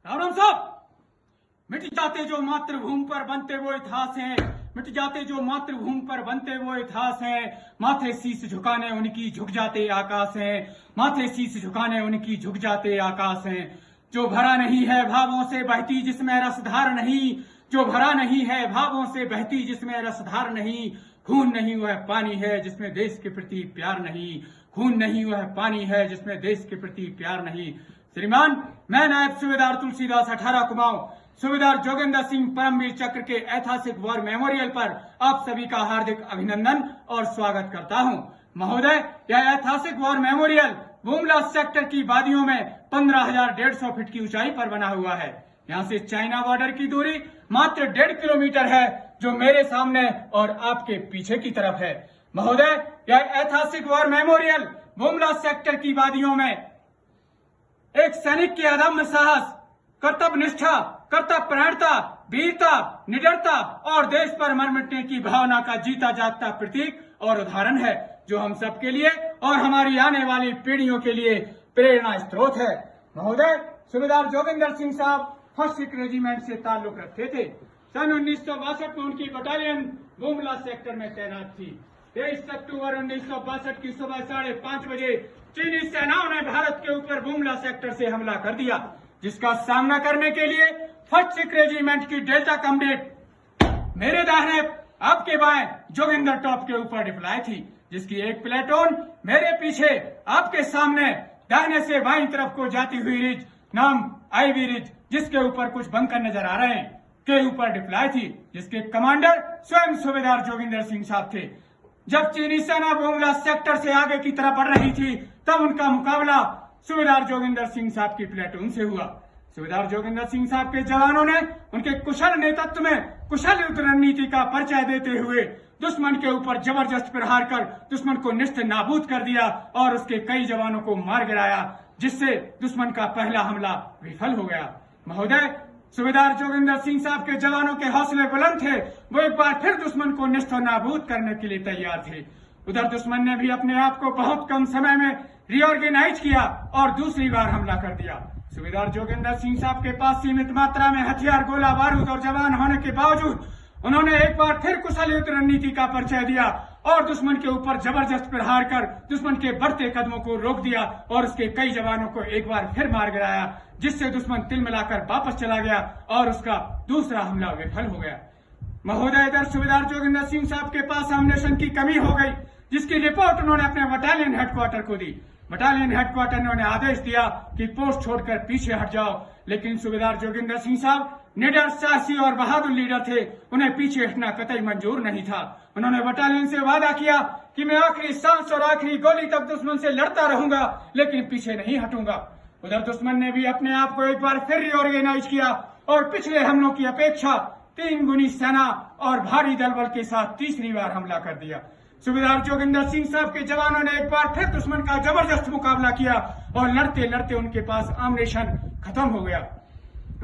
राम साहब, मिट जाते जो मातृभूमि पर बनते वो इतिहास हैं, मिट जाते जो मातृभूमि पर बनते वो इतिहास हैं। माथे शीश झुकाने उनकी झुक जाते आकाश हैं, माथे शीश झुकाने उनकी झुक जाते आकाश हैं। जो भरा नहीं है भावों से बहती जिसमें रसधार नहीं, जो भरा नहीं है भावों से बहती जिसमें रसधार नहीं। खून नहीं वह पानी है जिसमें देश के प्रति प्यार नहीं, खून नहीं वह पानी है जिसमें देश के प्रति प्यार नहीं। श्रीमान, मैं नायब सूबेदार तुलसीदास 18 कुमाऊं, सूबेदार जोगेंद्र सिंह परमवीर चक्र के ऐतिहासिक वॉर मेमोरियल पर आप सभी का हार्दिक अभिनंदन और स्वागत करता हूं। महोदय, यह ऐतिहासिक वॉर मेमोरियल बुमला सेक्टर की वादियों में 15,150 फीट की ऊंचाई पर बना हुआ है। यहाँ से चाइना बॉर्डर की दूरी मात्र 1.5 किलोमीटर है, जो मेरे सामने और आपके पीछे की तरफ है। महोदय, यह ऐतिहासिक वॉर मेमोरियल बुमला सेक्टर की वादियों में एक सैनिक के अदम्य साहस, कर्तव्य निष्ठा, कर्तव्य परायणता, वीरता, निडरता और देश पर मर मिटने की भावना का जीता जागता प्रतीक और उदाहरण है, जो हम सबके लिए और हमारी आने वाली पीढ़ियों के लिए प्रेरणा स्रोत है। महोदय, सूबेदार जोगेंद्र सिंह साहब 1st सिख रेजिमेंट से ताल्लुक रखते थे। सन 1962 में उनकी बटालियन बुमला सेक्टर में तैनात थी। 23 अक्टूबर 1962 की सुबह 5:30 बजे चीनी सेनाओं ने भारत के ऊपर बुमला सेक्टर से हमला कर दिया, जिसका सामना करने के लिए 1st सिख रेजिमेंट की डेल्टा कम्बेट मेरे दाहिने आपके बाएं जोगिंदर टॉप के ऊपर डिप्लॉय थी, जिसकी एक प्लेटून मेरे पीछे आपके सामने दाहिने से बाईं तरफ को जाती हुई रिज नाम आईवी रिज, जिसके ऊपर कुछ बंकर नजर आ रहे हैं, के ऊपर डिप्लॉय थी, जिसके कमांडर स्वयं सूबेदार जोगिंदर सिंह साहब थे। जब चीनी सेना बुमला सेक्टर से आगे की तरफ बढ़ रही थी, तब उनका मुकाबला सूबेदार जोगिंदर सिंह साहब की प्लेटून से हुआ। सूबेदार जोगिंदर सिंह साहब के जवानों ने उनके कुशल नेतृत्व में कुशल युद्ध रणनीति का परिचय देते हुए दुश्मन के ऊपर जबरदस्त प्रहार कर दुश्मन को निश्च नाबूद कर दिया और उसके कई जवानों को मार गिराया, जिससे दुश्मन का पहला हमला विफल हो गया। महोदय, सूबेदार जोगिंदर सिंह साहब के जवानों के हौसले बुलंद थे, वो एक बार फिर दुश्मन को निश्च नाबूद करने के लिए तैयार थे। उधर दुश्मन ने भी अपने आप को बहुत कम समय में रीऑर्गेनाइज किया और दूसरी बार हमला कर दिया। सूबेदार जोगिंदर सिंह साहब के पास सीमित मात्रा में हथियार, गोला बारूद और जवान होने के बावजूद उन्होंने एक बार फिर कुशल युद्ध रणनीति का परिचय दिया और दुश्मन के ऊपर जबरदस्त प्रहार कर दुश्मन के बढ़ते कदमों को रोक दिया और उसके कई जवानों को एक बार फिर मार गिराया, जिससे दुश्मन तिलमिलाकर वापस चला गया और उसका दूसरा हमला विफल हो गया। महोदय, इधर सूबेदार जोगिंदर सिंह साहब के पास एमुनेशन की कमी हो गई, जिसकी रिपोर्ट उन्होंने अपने बटालियन हेडक्वार्टर को दी। बटालियन हेडक्वार्टर ने उन्हें आदेश दिया कि पोस्ट छोड़कर पीछे हट जाओ, लेकिन सूबेदार जोगिंदर सिंह साहब निडर, साहसी और बहादुर लीडर थे, उन्हें पीछे हटना कतई मंजूर नहीं था। उन्होंने बटालियन से वादा किया कि मैं आखिरी सांस और आखिरी गोली तक दुश्मन से लड़ता रहूंगा, लेकिन पीछे नहीं हटूंगा। उधर दुश्मन ने भी अपने आप को एक बार फिर रीऑर्गेनाइज किया और पिछले हमलों की अपेक्षा 3 गुनी सेना और भारी दलबल के साथ तीसरी बार हमला कर दिया। सूबेदार जोगिंदर सिंह साहब के जवानों ने एक बार फिर दुश्मन का जबरदस्त मुकाबला किया और लड़ते लड़ते उनके पास आमनेशन खत्म हो गया।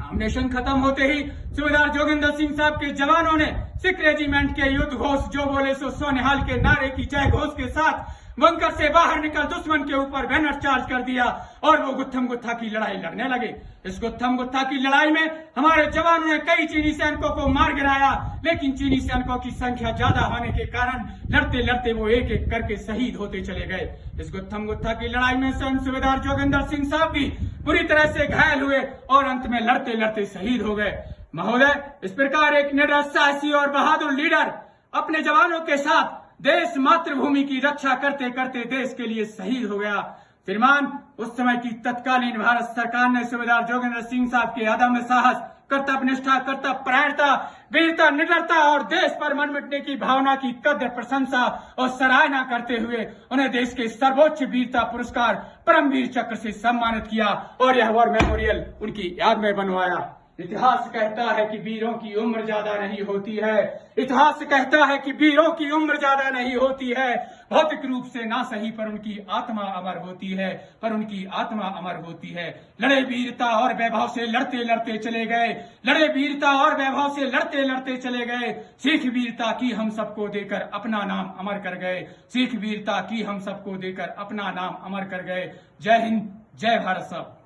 आमनेशन खत्म होते ही सूबेदार जोगिंदर सिंह साहब के जवानों ने सिख रेजिमेंट के युद्ध घोष जो बोले सो निहाल के नारे की जय घोष के साथ बंकर से बाहर निकल दुश्मन के ऊपर बैनर चार्ज कर दिया और वो गुत्थम गुत्था की लड़ाई लड़ने लगे। इस गुत्थम गुत्था की लड़ाई में हमारे जवानों ने कई चीनी सैनिकों को मार गिराया, लेकिन चीनी सैनिकों की संख्या ज्यादा होने के कारण लड़ते लड़ते वो एक एक करके शहीद होते चले गए। इस गुत्थम गुत्था की लड़ाई में स्वयं सूबेदार जोगिंदर सिंह साहब भी बुरी तरह से घायल हुए और अंत में लड़ते लड़ते शहीद हो गए। महोदय, इस प्रकार एक निडर, साहसी और बहादुर लीडर अपने जवानों के साथ देश मातृभूमि की रक्षा करते करते देश के लिए शहीद हो गया। श्रीमान, उस समय की तत्कालीन भारत सरकार ने सूबेदार जोगिंदर सिंह साहब के अदम्य साहस, कर्तव्य निष्ठा, कर्तव्य परायणता, वीरता, निडरता और देश पर मन मिटने की भावना की कद्र प्रशंसा और सराहना करते हुए उन्हें देश के सर्वोच्च वीरता पुरस्कार परमवीर चक्र से सम्मानित किया और यह वॉर मेमोरियल उनकी याद में बनवाया। इतिहास कहता है कि वीरों की उम्र ज्यादा नहीं होती है, इतिहास कहता है कि वीरों की उम्र ज्यादा नहीं होती है। भौतिक रूप से ना सही पर उनकी आत्मा अमर होती है, पर उनकी आत्मा अमर होती है। लड़े वीरता और वैभव से लड़ते लड़ते चले गए, लड़े वीरता और वैभव से लड़ते लड़ते चले गए। सीख वीरता की हम सबको देकर अपना नाम अमर कर गए, सीख वीरता की हम सबको देकर अपना नाम अमर कर गए। जय हिंद, जय भारत साहब।